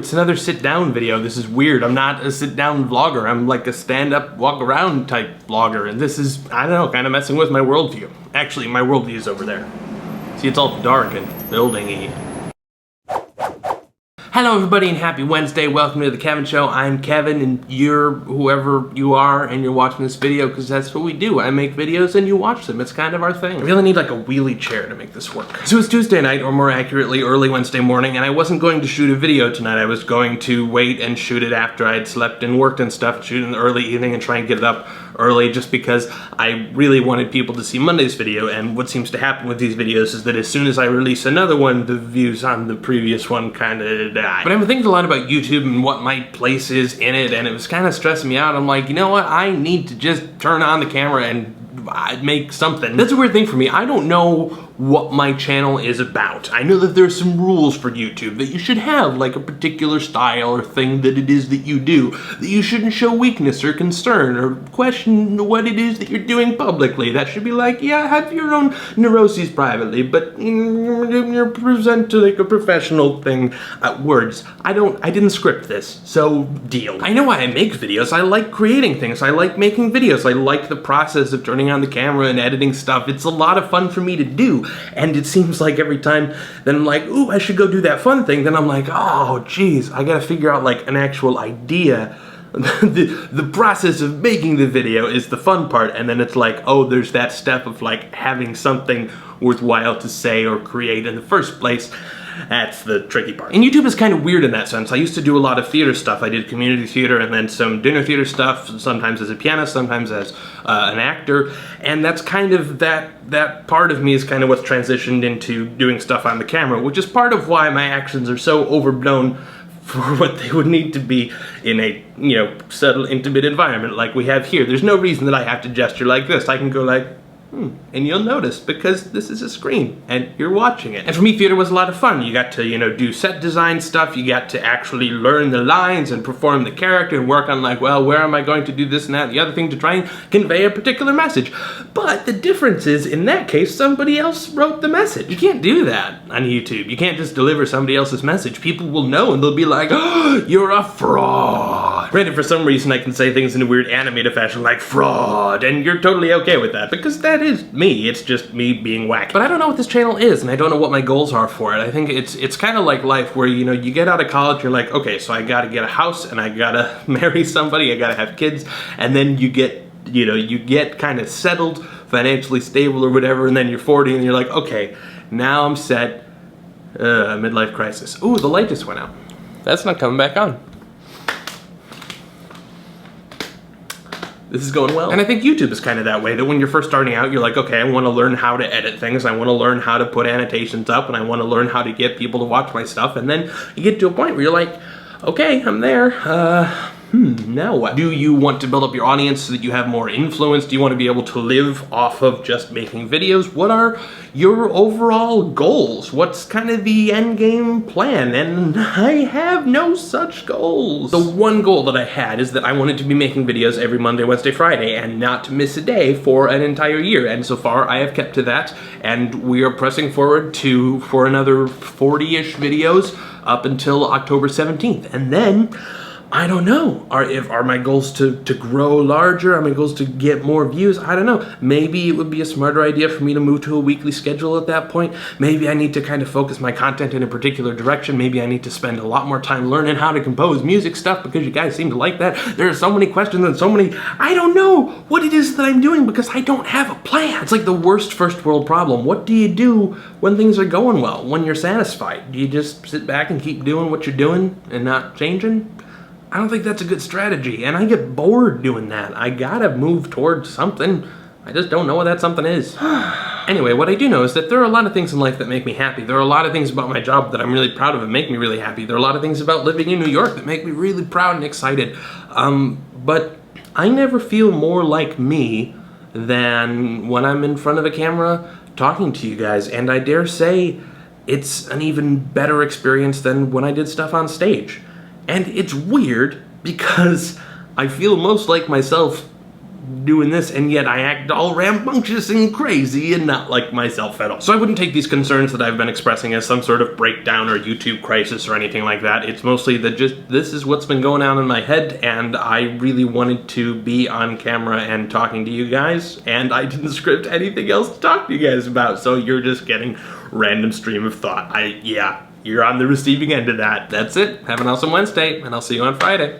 It's another sit-down video. This is weird. I'm not a sit-down vlogger. I'm like a stand-up, walk-around type vlogger, and this is, I don't know, kind of messing with my worldview. Actually, my worldview is over there. See, it's all dark and building-y. Hello everybody and happy Wednesday. Welcome to The Kevin Show. I'm Kevin and you're whoever you are and you're watching this video because that's what we do. I make videos and you watch them. It's kind of our thing. I really need like a wheelie chair to make this work. So it's Tuesday night, or more accurately early Wednesday morning, and I wasn't going to shoot a video tonight. I was going to wait and shoot it after I'd slept and worked and stuff, shoot in the early evening and try and get it up early just because I really wanted people to see Monday's video. And what seems to happen with these videos is that as soon as I release another one, the views on the previous one kind of die. But I've been thinking a lot about YouTube and what my place is in it, and it was kind of stressing me out. I'm like, you know what? I need to just turn on the camera and make something. That's a weird thing for me. I don't know what my channel is about. I know that there's some rules for YouTube, that you should have like a particular style or thing that it is that you do, that you shouldn't show weakness or concern or question what it is that you're doing publicly. That should be like, yeah, have your own neuroses privately, but you present to like a professional thing. Words. I didn't script this, so deal. I know why I make videos. I like creating things. I like making videos. I like the process of turning on the camera and editing stuff. It's a lot of fun for me to do. And it seems like every time that I'm like, ooh, I should go do that fun thing, then I'm like, oh, geez, I gotta figure out like an actual idea. The process of making the video is the fun part, and then it's like, oh, there's that step of like having something worthwhile to say or create in the first place. That's the tricky part. And YouTube is kind of weird in that sense. I used to do a lot of theater stuff. I did community theater and then some dinner theater stuff, sometimes as a pianist, sometimes as an actor. And that's kind of, that part of me is kind of what's transitioned into doing stuff on the camera, which is part of why my actions are so overblown for what they would need to be in a, you know, subtle, intimate environment like we have here. There's no reason that I have to gesture like this. I can go like, and you'll notice because this is a screen and you're watching it. And for me, theater was a lot of fun. You got to, you know, do set design stuff. You got to actually learn the lines and perform the character and work on like, well, where am I going to do this and that and the other thing to try and convey a particular message. But the difference is, in that case, somebody else wrote the message. You can't do that on YouTube. You can't just deliver somebody else's message. People will know and they'll be like, oh, you're a fraud. Granted, for some reason I can say things in a weird animated fashion like fraud, and you're totally okay with that because that is me. It's just me being wacky. But I don't know what this channel is, and I don't know what my goals are for it. I think it's kind of like life where, you know, you get out of college, you're like, okay, so I gotta get a house, and I gotta marry somebody, I gotta have kids, and then you get, you know, you get kind of settled, financially stable or whatever, and then you're 40, and you're like, okay, now I'm set. Midlife crisis. Ooh, the light just went out. That's not coming back on. This is going well. And I think YouTube is kind of that way, that when you're first starting out, you're like, okay, I want to learn how to edit things, I want to learn how to put annotations up, and I want to learn how to get people to watch my stuff, and then you get to a point where you're like, okay, I'm there, now what? Do you want to build up your audience so that you have more influence? Do you want to be able to live off of just making videos? What are your overall goals? What's kind of the end game plan? And I have no such goals. The one goal that I had is that I wanted to be making videos every Monday, Wednesday, Friday, and not to miss a day for an entire year. And so far, I have kept to that, and we are pressing forward for another 40-ish videos up until October 17th. And then, I don't know, are my goals to grow larger? Are my goals to get more views? I don't know. Maybe it would be a smarter idea for me to move to a weekly schedule at that point. Maybe I need to kind of focus my content in a particular direction. Maybe I need to spend a lot more time learning how to compose music stuff because you guys seem to like that. There are so many questions and so many, I don't know what it is that I'm doing because I don't have a plan. It's like the worst first world problem. What do you do when things are going well, when you're satisfied? Do you just sit back and keep doing what you're doing and not changing? I don't think that's a good strategy, and I get bored doing that. I gotta move towards something. I just don't know what that something is. Anyway, what I do know is that there are a lot of things in life that make me happy. There are a lot of things about my job that I'm really proud of and make me really happy. There are a lot of things about living in New York that make me really proud and excited. But I never feel more like me than when I'm in front of a camera talking to you guys, and I dare say it's an even better experience than when I did stuff on stage. And it's weird because I feel most like myself doing this, and yet I act all rambunctious and crazy and not like myself at all. So I wouldn't take these concerns that I've been expressing as some sort of breakdown or YouTube crisis or anything like that. It's mostly that just this is what's been going on in my head, and I really wanted to be on camera and talking to you guys, and I didn't script anything else to talk to you guys about, so you're just getting random stream of thought. Yeah, you're on the receiving end of that. That's it. Have an awesome Wednesday, and I'll see you on Friday.